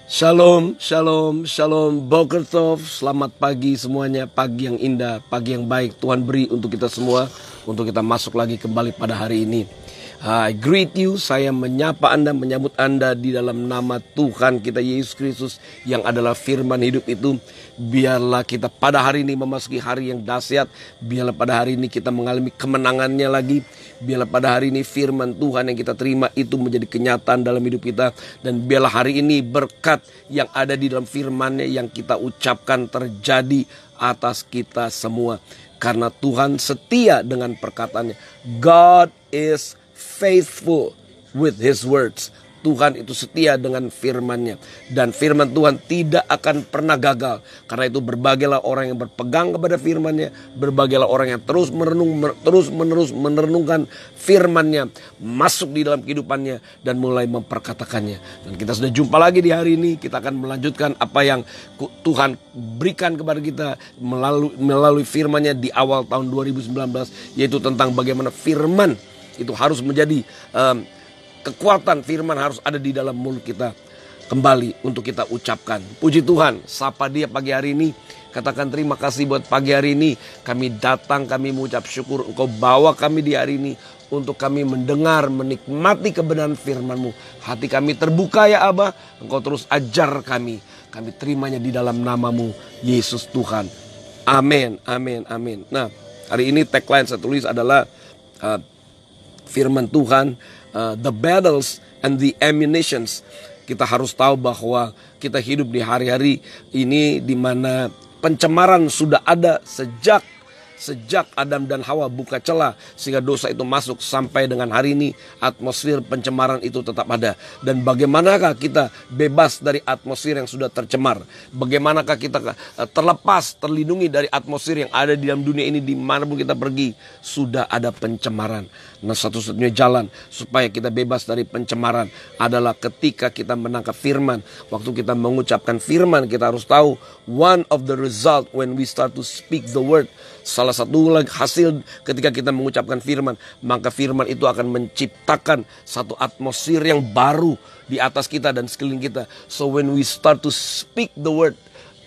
Shalom, shalom, shalom, Boker Tov. Selamat pagi semuanya, pagi yang indah, pagi yang baik Tuhan beri untuk kita semua, untuk kita masuk lagi kembali pada hari ini. I greet you, saya menyapa Anda, menyambut Anda di dalam nama Tuhan kita Yesus Kristus yang adalah firman hidup itu. Biarlah kita pada hari ini memasuki hari yang dahsyat. Biarlah pada hari ini kita mengalami kemenangannya lagi. Biarlah pada hari ini firman Tuhan yang kita terima itu menjadi kenyataan dalam hidup kita. Dan biarlah hari ini berkat yang ada di dalam firman-Nya yang kita ucapkan terjadi atas kita semua. Karena Tuhan setia dengan perkataannya. God is faithful with His words. Tuhan itu setia dengan firman-Nya. Dan firman Tuhan tidak akan pernah gagal. Karena itu berbagailah orang yang berpegang kepada firman-Nya. Berbagailah orang yang terus menerus merenungkan firman-Nya. Masuk di dalam kehidupannya dan mulai memperkatakannya. Dan kita sudah jumpa lagi di hari ini. Kita akan melanjutkan apa yang Tuhan berikan kepada kita melalui firman-Nya di awal tahun 2019. Yaitu tentang bagaimana firman itu harus menjadi kekuatan, firman harus ada di dalam mulut kita kembali untuk kita ucapkan. Puji Tuhan, sapa dia pagi hari ini. Katakan terima kasih buat pagi hari ini. Kami datang, kami mengucap syukur Engkau bawa kami di hari ini untuk kami mendengar, menikmati kebenaran firman-Mu. Hati kami terbuka ya Abah, Engkau terus ajar kami. Kami terimanya di dalam nama-Mu, Yesus Tuhan. Amin, amin, amin. Nah, hari ini tagline saya tulis adalah firman Tuhan, the battles and the ammunitions. Kita harus tahu bahwa kita hidup di hari-hari ini di mana pencemaran sudah ada sejak Adam dan Hawa buka celah sehingga dosa itu masuk sampai dengan hari ini. Atmosfer pencemaran itu tetap ada. Dan bagaimanakah kita bebas dari atmosfer yang sudah tercemar? Bagaimanakah kita terlepas, terlindungi dari atmosfer yang ada di dalam dunia ini dimanapun kita pergi? Sudah ada pencemaran. Nah, satu-satunya jalan supaya kita bebas dari pencemaran adalah ketika kita menangkap firman. Waktu kita mengucapkan firman, kita harus tahu one of the result when we start to speak the word. Salah satu hasil ketika kita mengucapkan firman, maka firman itu akan menciptakan satu atmosfer yang baru di atas kita dan sekeliling kita. So when we start to speak the word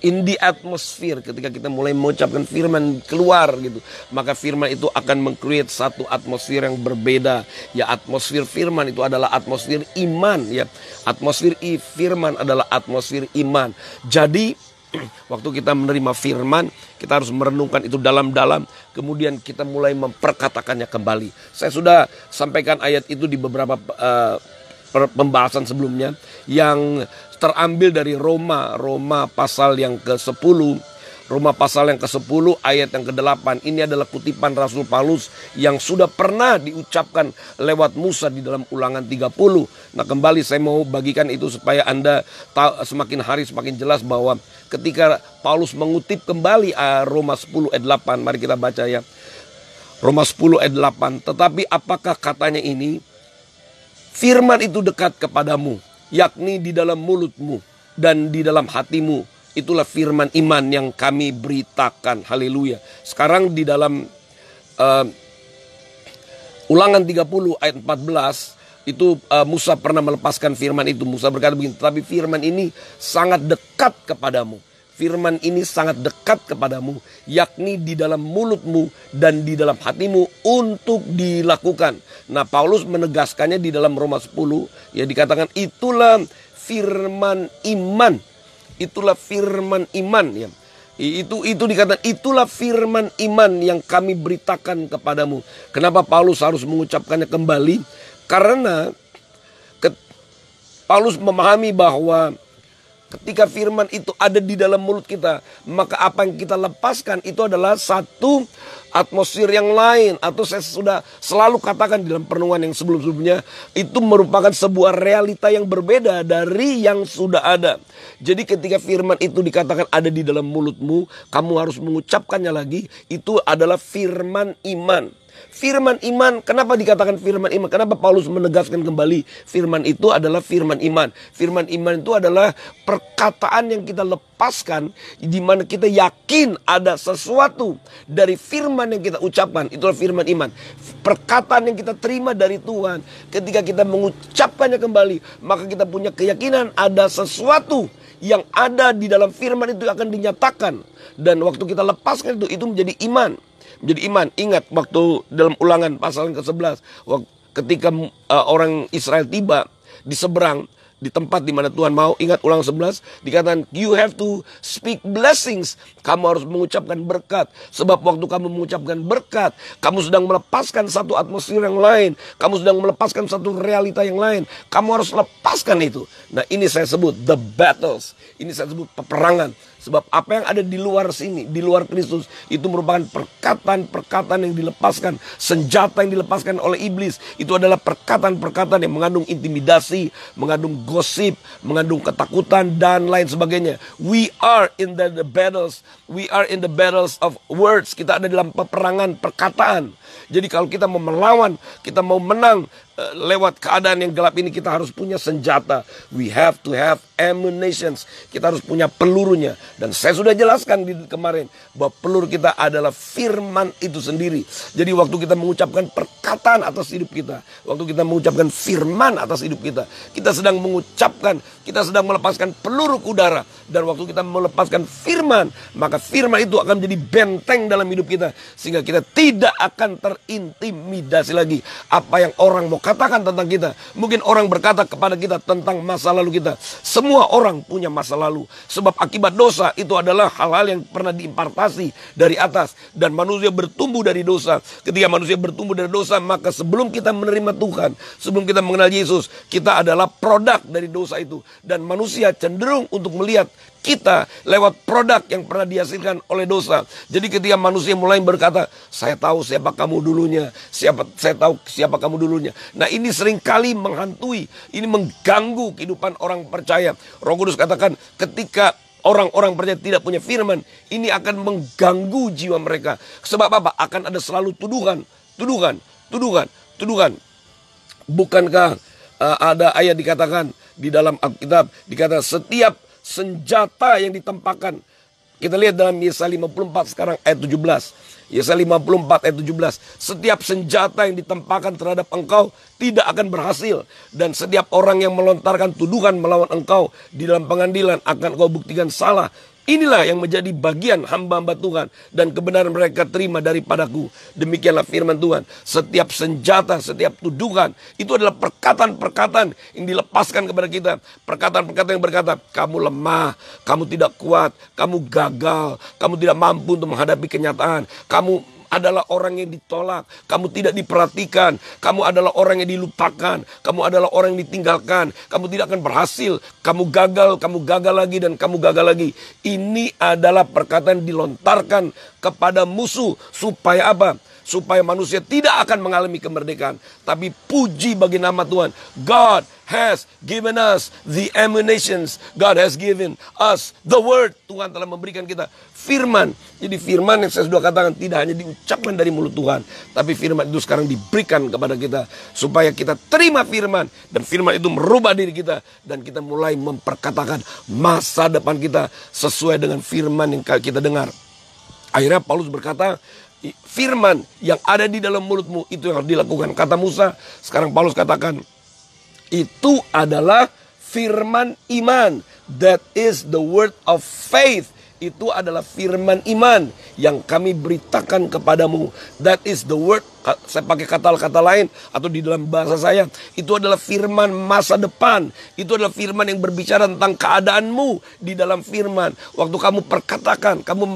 in the atmosphere, ketika kita mulai mengucapkan firman keluar gitu, maka firman itu akan meng-create satu atmosfer yang berbeda. Ya, atmosfer firman itu adalah atmosfer iman ya. Atmosfer firman adalah atmosfer iman. Jadi waktu kita menerima firman, kita harus merenungkan itu dalam-dalam. Kemudian kita mulai memperkatakannya kembali. Saya sudah sampaikan ayat itu di beberapa pembahasan sebelumnya. Yang terambil dari Roma pasal yang ke-10. Roma pasal yang ke-10 ayat yang ke-8. Ini adalah kutipan Rasul Paulus yang sudah pernah diucapkan lewat Musa di dalam Ulangan 30. Nah, kembali saya mau bagikan itu supaya Anda tahu, semakin hari semakin jelas bahwa ketika Paulus mengutip kembali Roma 10 ayat 8. Mari kita baca ya. Roma 10 ayat 8. Tetapi apakah katanya ini? Firman itu dekat kepadamu, yakni di dalam mulutmu dan di dalam hatimu. Itulah firman iman yang kami beritakan. Haleluya. Sekarang di dalam Ulangan 30 ayat 14 itu Musa pernah melepaskan firman itu. Musa berkata begini, tapi firman ini sangat dekat kepadamu. Firman ini sangat dekat kepadamu, yakni di dalam mulutmu dan di dalam hatimu untuk dilakukan. Nah, Paulus menegaskannya di dalam Roma 10, ya dikatakan itulah firman iman. Itulah firman iman ya. Itu dikatakan itulah firman iman yang kami beritakan kepadamu. Kenapa Paulus harus mengucapkannya kembali? Karena Paulus memahami bahwa ketika firman itu ada di dalam mulut kita, maka apa yang kita lepaskan itu adalah satu atmosfer yang lain. Atau saya sudah selalu katakan di dalam perenungan yang sebelum-sebelumnya, itu merupakan sebuah realita yang berbeda dari yang sudah ada. Jadi ketika firman itu dikatakan ada di dalam mulutmu, kamu harus mengucapkannya lagi. Itu adalah firman iman. Firman iman, kenapa dikatakan firman iman? Kenapa Paulus menegaskan kembali firman itu adalah firman iman? Firman iman itu adalah perkataan yang kita lepaskan, di mana kita yakin ada sesuatu dari firman yang kita ucapkan. Itulah firman iman. Perkataan yang kita terima dari Tuhan, ketika kita mengucapkannya kembali, maka kita punya keyakinan ada sesuatu yang ada di dalam firman itu akan dinyatakan. Dan waktu kita lepaskan itu menjadi iman. Menjadi iman. Ingat waktu dalam Ulangan pasal yang ke-11, ketika orang Israel tiba di seberang, di tempat di mana Tuhan mau, ingat Ulangan 11, dikatakan you have to speak blessings. Kamu harus mengucapkan berkat. Sebab waktu kamu mengucapkan berkat, kamu sedang melepaskan satu atmosfer yang lain. Kamu sedang melepaskan satu realita yang lain. Kamu harus lepaskan itu. Nah, ini saya sebut the battles. Ini saya sebut peperangan. Sebab apa yang ada di luar sini, di luar Kristus, itu merupakan perkataan-perkataan yang dilepaskan. Senjata yang dilepaskan oleh iblis. Itu adalah perkataan-perkataan yang mengandung intimidasi, mengandung gosip, mengandung ketakutan, dan lain sebagainya. We are in the battles. We are in the battles of words. Kita ada dalam peperangan perkataan. Jadi kalau kita mau melawan, kita mau menang lewat keadaan yang gelap ini, kita harus punya senjata. We have to have ammunitions. Kita harus punya pelurunya. Dan saya sudah jelaskan kemarin bahwa peluru kita adalah firman itu sendiri. Jadi waktu kita mengucapkan perkataan atas hidup kita, waktu kita mengucapkan firman atas hidup kita sedang mengucapkan, kita sedang melepaskan peluru ke udara. Dan waktu kita melepaskan firman, maka firman itu akan menjadi benteng dalam hidup kita. Sehingga kita tidak akan terintimidasi lagi. Apa yang orang mau katakan tentang kita. Mungkin orang berkata kepada kita tentang masa lalu kita. Semua orang punya masa lalu. Sebab akibat dosa itu adalah hal-hal yang pernah diimpartasi dari atas. Dan manusia bertumbuh dari dosa. Ketika manusia bertumbuh dari dosa, maka sebelum kita menerima Tuhan, sebelum kita mengenal Yesus, kita adalah produk dari dosa itu. Dan manusia cenderung untuk melihat kita lewat produk yang pernah dihasilkan oleh dosa. Jadi ketika manusia mulai berkata, saya tahu siapa kamu dulunya, saya tahu siapa kamu dulunya. Nah, ini seringkali menghantui, ini mengganggu kehidupan orang percaya. Roh Kudus katakan, ketika orang-orang percaya tidak punya firman, ini akan mengganggu jiwa mereka. Sebab apa? Akan ada selalu tuduhan. Bukankah ada ayat dikatakan di dalam Alkitab, dikatakan setiap senjata yang ditempahkan. Kita lihat dalam Yesaya 54 sekarang ayat 17. Yesaya 54 ayat 17. Setiap senjata yang ditempahkan terhadap engkau tidak akan berhasil. Dan setiap orang yang melontarkan tuduhan melawan engkau di dalam pengadilan akan kau buktikan salah. Inilah yang menjadi bagian hamba-hamba Tuhan. Dan kebenaran mereka terima daripadaku. Demikianlah firman Tuhan. Setiap senjata, setiap tuduhan, itu adalah perkataan-perkataan yang dilepaskan kepada kita. Perkataan-perkataan yang berkata, kamu lemah, kamu tidak kuat, kamu gagal, kamu tidak mampu untuk menghadapi kenyataan. Kamu adalah orang yang ditolak, kamu tidak diperhatikan, kamu adalah orang yang dilupakan, kamu adalah orang yang ditinggalkan, kamu tidak akan berhasil, kamu gagal lagi, dan kamu gagal lagi. Ini adalah perkataan dilontarkan kepada musuh, supaya apa? Supaya manusia tidak akan mengalami kemerdekaan. Tapi puji bagi nama Tuhan. God has given us the ammunitions. God has given us the word. Tuhan telah memberikan kita firman. Jadi firman yang saya sudah katakan tidak hanya diucapkan dari mulut Tuhan. Tapi firman itu sekarang diberikan kepada kita. Supaya kita terima firman. Dan firman itu merubah diri kita. Dan kita mulai memperkatakan masa depan kita sesuai dengan firman yang kita dengar. Akhirnya Paulus berkata, firman yang ada di dalam mulutmu itu yang harus dilakukan. Kata Musa, sekarang Paulus katakan, itu adalah firman iman. That is the word of faith. Itu adalah firman iman yang kami beritakan kepadamu. That is the word, saya pakai kata-kata lain atau di dalam bahasa saya, itu adalah firman masa depan. Itu adalah firman yang berbicara tentang keadaanmu di dalam firman. Waktu kamu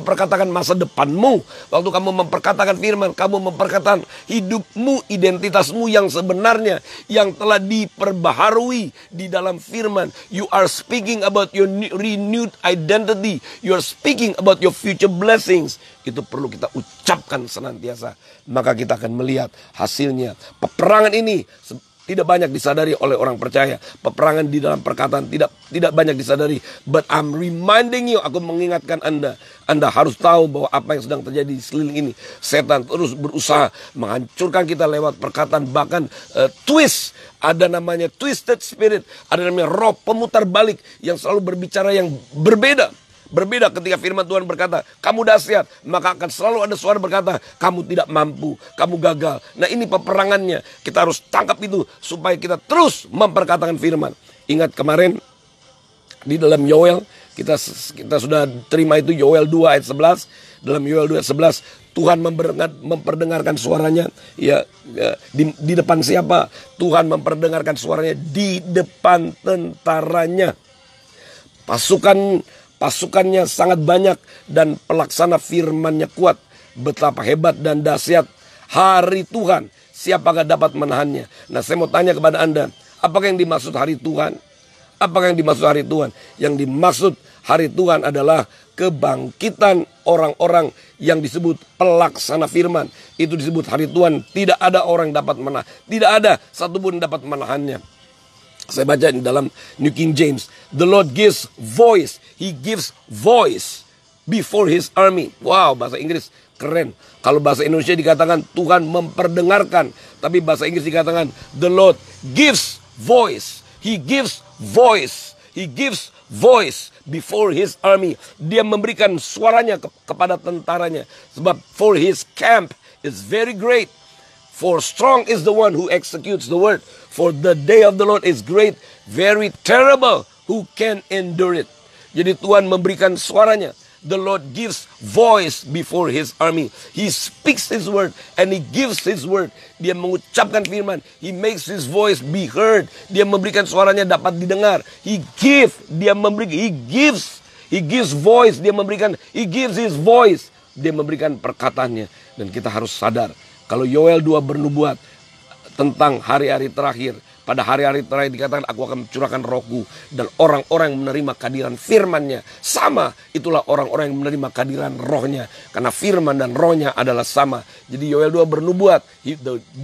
memperkatakan masa depanmu. Waktu kamu memperkatakan firman, kamu memperkatakan hidupmu, identitasmu yang sebenarnya, yang telah diperbaharui di dalam firman. You are speaking about your renewed identity. You are speaking about your future blessings. Itu perlu kita ucapkan senantiasa. Maka kita akan melihat hasilnya. Peperangan ini tidak banyak disadari oleh orang percaya. Peperangan di dalam perkataan tidak banyak disadari. But I'm reminding you, aku mengingatkan Anda harus tahu bahwa apa yang sedang terjadi di sekeliling ini. Setan terus berusaha menghancurkan kita lewat perkataan, bahkan twist. Ada namanya twisted spirit, ada namanya roh pemutar balik yang selalu berbicara yang berbeda. Berbeda ketika firman Tuhan berkata, kamu dahsyat, maka akan selalu ada suara berkata, kamu tidak mampu, kamu gagal. Nah, ini peperangannya. Kita harus tangkap itu supaya kita terus memperkatakan firman. Ingat kemarin di dalam Yoel, kita sudah terima itu, Yoel 2 ayat 11. Dalam Yoel 2 ayat 11, Tuhan memperdengarkan suaranya di depan siapa? Tuhan memperdengarkan suaranya di depan tentaranya. Pasukannya sangat banyak dan pelaksana firman-Nya kuat. Betapa hebat dan dahsyat hari Tuhan. Siapakah dapat menahannya? Nah, saya mau tanya kepada Anda, apakah yang dimaksud hari Tuhan? Apakah yang dimaksud hari Tuhan? Yang dimaksud hari Tuhan adalah kebangkitan orang-orang yang disebut pelaksana firman. Itu disebut hari Tuhan. Tidak ada orang dapat menahan. Tidak ada satupun dapat menahannya. Saya baca di dalam New King James. The Lord gives voice. He gives voice before His army. Wow, bahasa Inggris keren. Kalau bahasa Indonesia dikatakan Tuhan memperdengarkan. Tapi bahasa Inggris dikatakan the Lord gives voice. He gives voice. He gives voice before His army. Dia memberikan suaranya kepada tentaranya. Sebab for His camp is very great. For strong is the one who executes the word. For the day of the Lord is great, very terrible. Who can endure it? Jadi Tuhan memberikan suaranya. The Lord gives voice before His army. He speaks His word and He gives His word. Dia mengucapkan firman. He makes His voice be heard. Dia memberikan suaranya dapat didengar. He gives voice. He gives His voice. Dia memberikan perkataannya. Dan kita harus sadar, kalau Yoel 2 bernubuat tentang hari-hari terakhir, pada hari-hari terakhir dikatakan, aku akan mencurahkan rohku, dan orang-orang yang menerima kehadiran firman-Nya sama, itulah orang-orang yang menerima kehadiran rohnya, karena firman dan rohnya adalah sama. Jadi Yoel 2 bernubuat,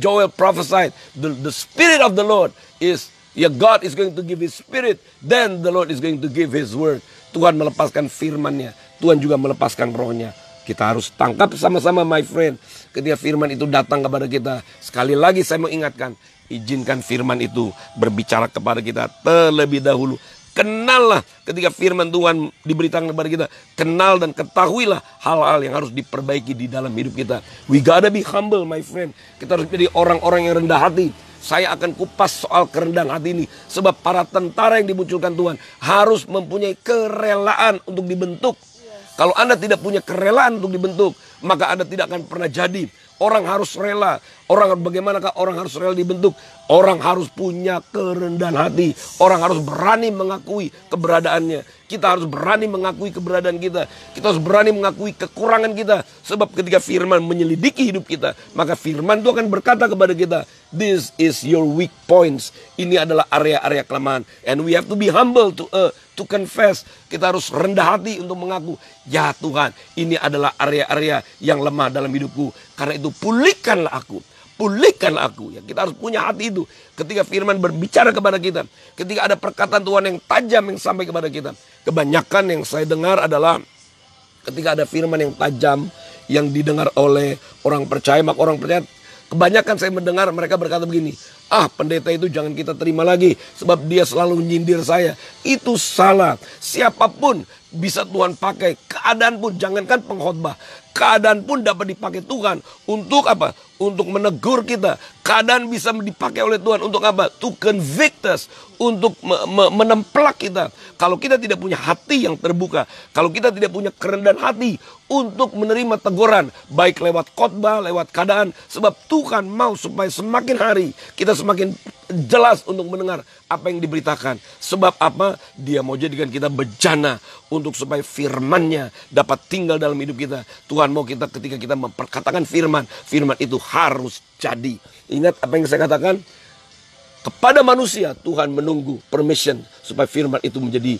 Joel prophesied, the spirit of the Lord is, God is going to give His spirit, then the Lord is going to give His word. Tuhan melepaskan firman-Nya, Tuhan juga melepaskan rohnya. Kita harus tangkap sama-sama, my friend. Ketika firman itu datang kepada kita, sekali lagi saya mengingatkan, izinkan firman itu berbicara kepada kita terlebih dahulu. Kenallah ketika firman Tuhan diberitakan kepada kita. Kenal dan ketahuilah hal-hal yang harus diperbaiki di dalam hidup kita. We gotta be humble, my friend. Kita harus menjadi orang-orang yang rendah hati. Saya akan kupas soal kerendahan hati ini. Sebab para tentara yang dimunculkan Tuhan harus mempunyai kerelaan untuk dibentuk. Kalau Anda tidak punya kerelaan untuk dibentuk, maka Anda tidak akan pernah jadi. Orang harus rela. Bagaimanakah orang harus rela dibentuk? Orang harus punya kerendahan hati. Orang harus berani mengakui keberadaannya. Kita harus berani mengakui keberadaan kita. Kita harus berani mengakui kekurangan kita. Sebab ketika firman menyelidiki hidup kita, maka firman itu akan berkata kepada kita, this is your weak points. Ini adalah area-area kelemahan. And we have to be humble to confess. Kita harus rendah hati untuk mengaku, ya Tuhan, ini adalah area-area yang lemah dalam hidupku. Karena itu pulihkanlah aku. Pulihkanlah aku. Ya, kita harus punya hati itu. Ketika firman berbicara kepada kita. Ketika ada perkataan Tuhan yang tajam yang sampai kepada kita. Kebanyakan yang saya dengar adalah ketika ada firman yang tajam yang didengar oleh orang percaya, maka orang percaya, kebanyakan saya mendengar mereka berkata begini, pendeta itu jangan kita terima lagi sebab dia selalu menyindir saya. Itu salah. Siapapun bisa Tuhan pakai. Keadaan pun, jangankan pengkhotbah, keadaan pun dapat dipakai Tuhan untuk apa? Untuk menegur kita. Keadaan bisa dipakai oleh Tuhan untuk apa? To convict us, untuk menemplak kita. Kalau kita tidak punya hati yang terbuka, kalau kita tidak punya kerendahan hati untuk menerima teguran, baik lewat khotbah, lewat keadaan, sebab Tuhan mau supaya semakin hari kita semakin jelas untuk mendengar apa yang diberitakan. Sebab apa? Dia mau jadikan kita bejana untuk supaya firman-Nya dapat tinggal dalam hidup kita. Tuhan mau kita ketika kita memperkatakan firman, firman itu harus jadi. Ingat apa yang saya katakan? Kepada manusia Tuhan menunggu permission supaya firman itu menjadi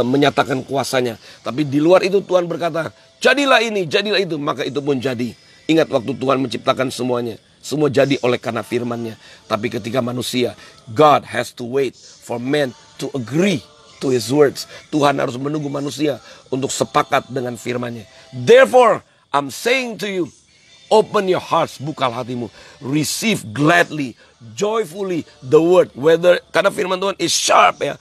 menyatakan kuasanya. Tapi di luar itu Tuhan berkata, jadilah ini, jadilah itu, maka itu pun jadi. Ingat waktu Tuhan menciptakan semuanya. semua jadi oleh karena firman-Nya. Tapi ketika manusia, God has to wait for men to agree to His words. Tuhan harus menunggu manusia untuk sepakat dengan firman-Nya. Therefore, I'm saying to you, open your hearts, bukalah hatimu, receive gladly, joyfully the word. Karena firman Tuhan is sharp ya,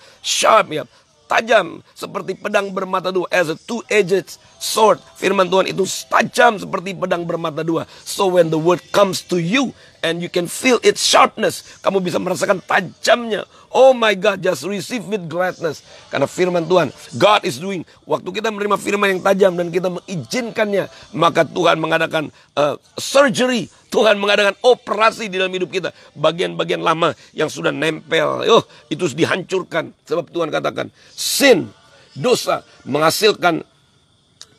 tajam seperti pedang bermata dua, as a two-edged sword. Firman Tuhan itu tajam seperti pedang bermata dua. So when the word comes to you and you can feel its sharpness, kamu bisa merasakan tajamnya. Oh my God, just receive with gladness. Karena firman Tuhan, God is doing. Waktu kita menerima firman yang tajam dan kita mengizinkannya, maka Tuhan mengadakan surgery. Tuhan mengadakan operasi di dalam hidup kita. Bagian-bagian lama yang sudah nempel, itu dihancurkan. Sebab Tuhan katakan, sin, dosa, menghasilkan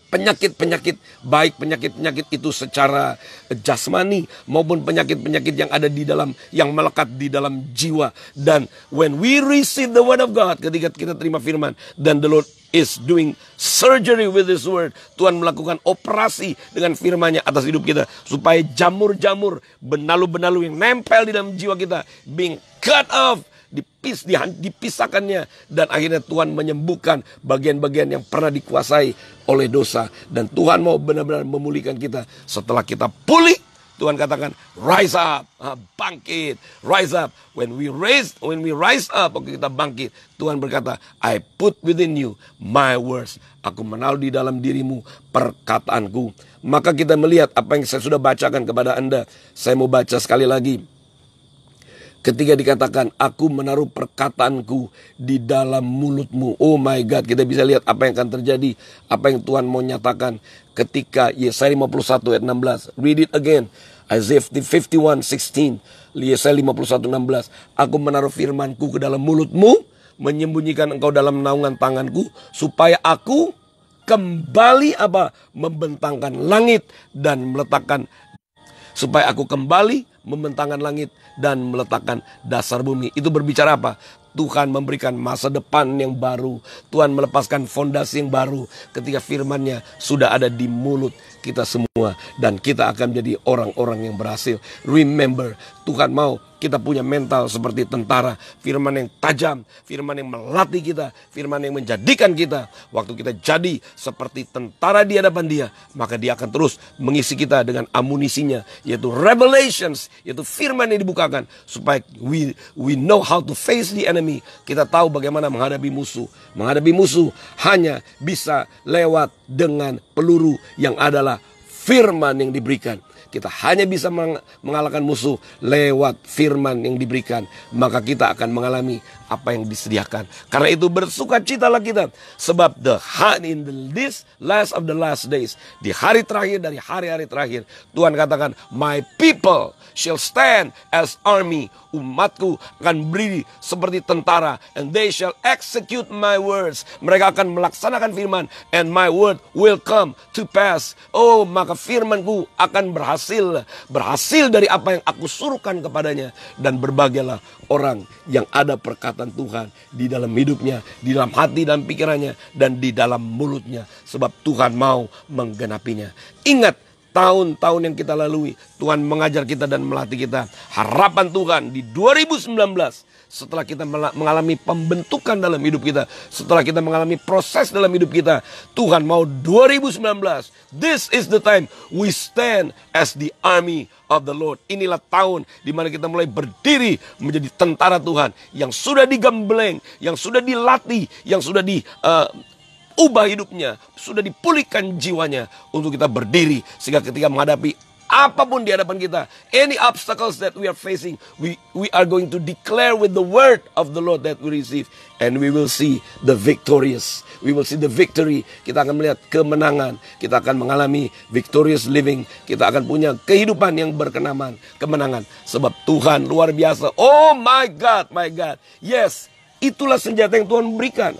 penyakit-penyakit, baik penyakit-penyakit itu secara jasmani maupun penyakit-penyakit yang ada di dalam, yang melekat di dalam jiwa. Dan when we receive the word of God, ketika kita terima firman, dan the Lord is doing surgery with His word, Tuhan melakukan operasi dengan firman-Nya atas hidup kita, supaya jamur-jamur, benalu-benalu yang nempel di dalam jiwa kita being cut off, dipisahkannya, dan akhirnya Tuhan menyembuhkan bagian-bagian yang pernah dikuasai oleh dosa. Dan Tuhan mau benar-benar memulihkan kita. Setelah kita pulih, Tuhan katakan, rise up, bangkit, rise up. When we rise up, waktu kita bangkit, Tuhan berkata, I put within you my words. Aku menaruh di dalam dirimu perkataanku. Maka kita melihat apa yang saya sudah bacakan kepada Anda. Saya mau baca sekali lagi. Ketika dikatakan, aku menaruh perkataanku di dalam mulutmu. Oh my God, kita bisa lihat apa yang akan terjadi. Apa yang Tuhan mau nyatakan ketika Yesaya 51 ayat 16. Read it again. Isaiah 51:16. Yesaya 51:16. Aku menaruh firmanku ke dalam mulutmu, menyembunyikan engkau dalam naungan tanganku, supaya aku kembali membentangkan langit dan meletakkan. Supaya aku kembali membentangkan langit dan meletakkan dasar bumi. Itu berbicara apa? Tuhan memberikan masa depan yang baru. Tuhan melepaskan fondasi yang baru ketika firman-Nya sudah ada di mulut kita semua. Dan kita akan menjadi orang-orang yang berhasil. Remember, Tuhan mau kita punya mental seperti tentara. Firman yang tajam, firman yang melatih kita, firman yang menjadikan kita. Waktu kita jadi seperti tentara di hadapan Dia, maka Dia akan terus mengisi kita dengan amunisinya, yaitu revelations, yaitu firman yang dibukakan, supaya we know how to face the enemy. Kita tahu bagaimana menghadapi musuh. Menghadapi musuh hanya bisa lewat dengan peluru yang adalah firman yang diberikan. Kita hanya bisa mengalahkan musuh lewat firman yang diberikan. Maka kita akan mengalami apa yang disediakan. Karena itu bersukacitalah kita. Sebab this last of the last days, di hari terakhir dari hari-hari terakhir, Tuhan katakan, my people shall stand as army. Umatku akan berdiri seperti tentara. And they shall execute my words. Mereka akan melaksanakan firman. And my word will come to pass. Oh, maka firmanku akan berhasil dari apa yang aku suruhkan kepadanya. Dan berbahagialah orang yang ada perkataan Tuhan di dalam hidupnya, di dalam hati dan pikirannya, dan di dalam mulutnya. Sebab Tuhan mau menggenapinya. Ingat, tahun-tahun yang kita lalui, Tuhan mengajar kita dan melatih kita. Harapan Tuhan di 2019, setelah kita mengalami pembentukan dalam hidup kita, setelah kita mengalami proses dalam hidup kita, Tuhan mau 2019, this is the time we stand as the army of the Lord. Inilah tahun di mana kita mulai berdiri menjadi tentara Tuhan yang sudah digembleng, yang sudah dilatih, yang sudah ubah hidupnya, sudah dipulihkan jiwanya untuk kita berdiri. Sehingga ketika menghadapi apapun di hadapan kita, any obstacles that we are facing, we are going to declare with the word of the Lord that we receive. And we will see the victorious. We will see the victory. Kita akan melihat kemenangan. Kita akan mengalami victorious living. Kita akan punya kehidupan yang kemenangan. Sebab Tuhan luar biasa. Oh my God, my God. Yes, itulah senjata yang Tuhan berikan.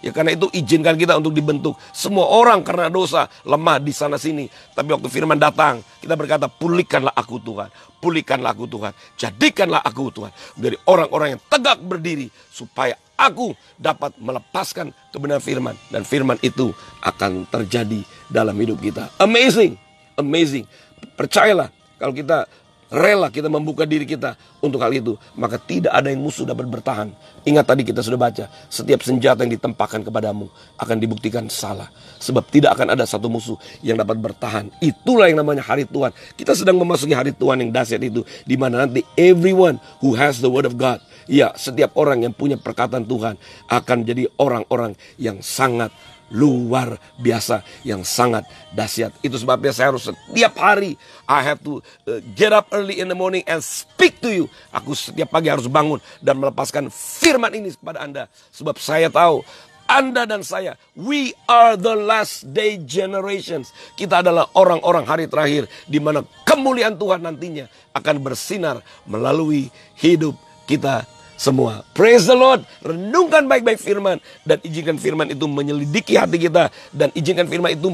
Ya karena itu izinkan kita untuk dibentuk. Semua orang karena dosa lemah di sana sini. Tapi waktu firman datang, kita berkata, pulihkanlah aku Tuhan. Pulihkanlah aku Tuhan. Jadikanlah aku Tuhan menjadi orang-orang yang tegak berdiri. Supaya aku dapat melepaskan kebenaran firman. Dan firman itu akan terjadi dalam hidup kita. Amazing. Amazing. Percayalah, kalau kita rela kita membuka diri kita untuk hal itu, maka tidak ada yang musuh dapat bertahan. Ingat tadi kita sudah baca, setiap senjata yang ditempahkan kepadamu akan dibuktikan salah. Sebab tidak akan ada satu musuh yang dapat bertahan. Itulah yang namanya hari Tuhan. Kita sedang memasuki hari Tuhan yang dahsyat itu, di mana nanti everyone who has the word of God, ya, setiap orang yang punya perkataan Tuhan akan jadi orang-orang yang sangat luar biasa, yang sangat dahsyat. Itu sebabnya saya harus setiap hari, I have to get up early in the morning and speak to you. Aku setiap pagi harus bangun dan melepaskan firman ini kepada Anda. Sebab saya tahu Anda dan saya, we are the last day generations. Kita adalah orang-orang hari terakhir, di mana kemuliaan Tuhan nantinya akan bersinar melalui hidup kita semua. Praise the Lord. Renungkan baik-baik firman, dan izinkan firman itu menyelidiki hati kita, dan izinkan firman itu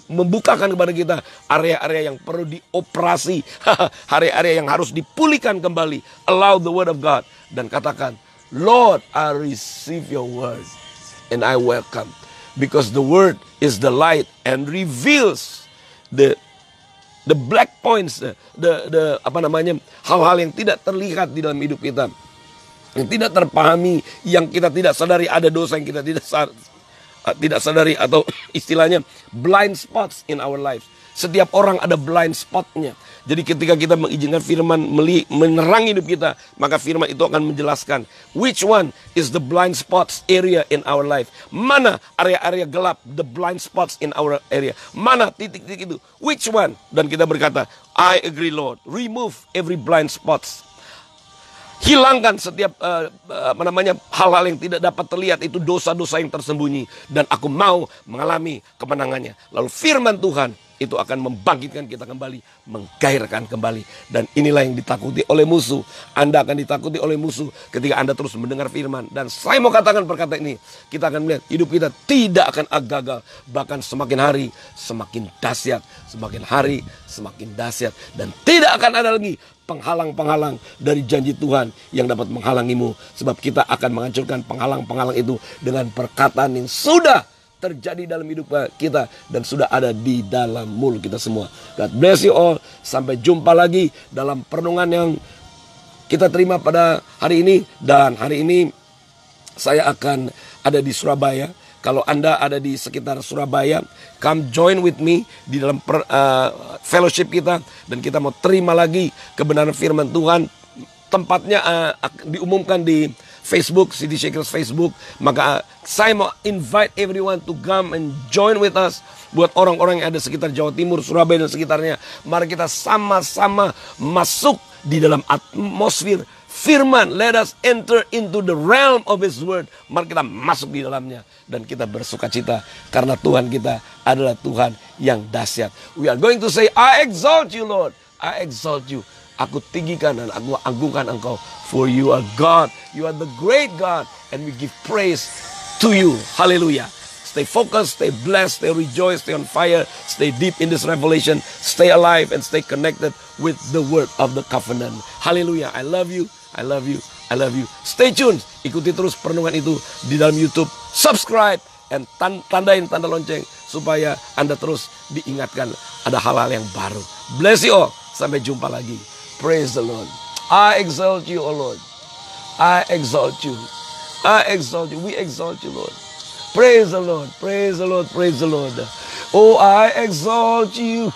membukakan kepada kita area-area yang perlu dioperasi, area-area yang harus dipulihkan kembali. Allow the word of God, dan katakan, Lord, I receive your word and I welcome, because the word is the light and reveals the black points, hal-hal yang tidak terlihat di dalam hidup kita, yang tidak terpahami, yang kita tidak sadari ada dosa yang kita tidak sadari, atau istilahnya blind spots in our lives. Setiap orang ada blind spotnya. Jadi ketika kita mengizinkan firman menerang hidup kita, maka firman itu akan menjelaskan which one is the blind spots area in our life. Mana area-area gelap, the blind spots in our area. Mana titik-titik itu, which one? Dan kita berkata, I agree Lord, remove every blind spots. Hilangkan setiap hal-hal yang tidak dapat terlihat, itu dosa-dosa yang tersembunyi, dan aku mau mengalami kemenangannya. Lalu firman Tuhan itu akan membangkitkan kita kembali, menggairahkan kembali. Dan inilah yang ditakuti oleh musuh. Anda akan ditakuti oleh musuh ketika Anda terus mendengar firman. Dan saya mau katakan perkataan ini, kita akan melihat hidup kita tidak akan gagal. Bahkan semakin hari semakin dahsyat, semakin hari semakin dahsyat. Dan tidak akan ada lagi penghalang-penghalang dari janji Tuhan yang dapat menghalangimu. Sebab kita akan menghancurkan penghalang-penghalang itu dengan perkataan yang sudah terjadi dalam hidup kita dan sudah ada di dalam mulut kita semua. God bless you all. Sampai jumpa lagi dalam perenungan yang kita terima pada hari ini. Dan hari ini saya akan ada di Surabaya. Kalau Anda ada di sekitar Surabaya, come join with me di dalam fellowship kita. Dan kita mau terima lagi kebenaran firman Tuhan. Tempatnya diumumkan di Facebook, City Shakers Facebook. Maka saya mau invite everyone to come and join with us. Buat orang-orang yang ada sekitar Jawa Timur, Surabaya dan sekitarnya, mari kita sama-sama masuk di dalam atmosfer firman. Let us enter into the realm of His word. Mari kita masuk di dalamnya, dan kita bersukacita karena Tuhan kita adalah Tuhan yang dahsyat. We are going to say, I exalt you Lord, I exalt you. Aku tinggikan dan aku agungkan Engkau. For you are God, you are the great God, and we give praise to you. Hallelujah. Stay focused, stay blessed, stay rejoiced, stay on fire, stay deep in this revelation, stay alive and stay connected with the word of the covenant. Hallelujah. I love you, I love you, I love you. Stay tuned, ikuti terus perenungan itu di dalam YouTube. Subscribe and tandain tanda lonceng supaya Anda terus diingatkan ada hal-hal yang baru. Bless you all. Sampai jumpa lagi. Praise the Lord. I exalt you, O Lord. I exalt you. I exalt you. We exalt you, Lord. Praise the Lord. Praise the Lord. Praise the Lord. Oh, I exalt you.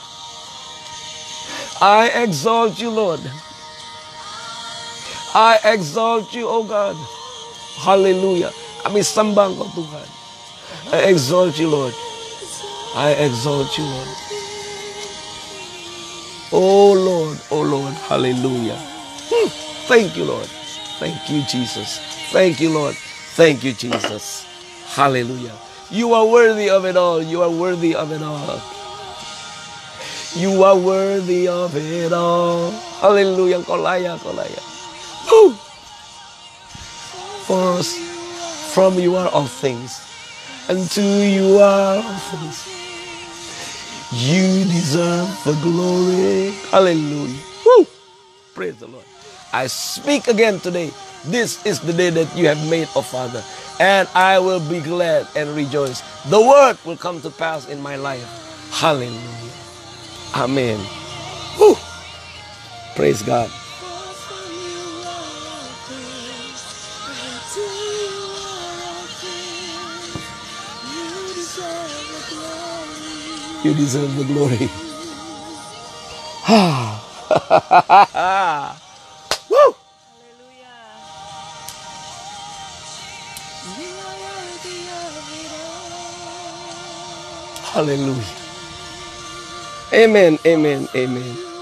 I exalt you, Lord. I exalt you, oh God. Hallelujah. Kami sembah Engkau, Tuhan. I exalt you, Lord. I exalt you, Lord. Oh Lord, hallelujah. Thank you, Lord. Thank you, Jesus. Thank you, Lord. Thank you, Jesus. Hallelujah. You are worthy of it all. You are worthy of it all. You are worthy of it all. Hallelujah. Kau layak, kau layak. For us, from you are all things, and to you are all things. You deserve the glory. Hallelujah. Woo! Praise the Lord. I speak again today. This is the day that you have made, oh Father. And I will be glad and rejoice. The word will come to pass in my life. Hallelujah. Amen. Woo! Praise God. You deserve the glory. Woo! Hallelujah. Amen, amen, amen.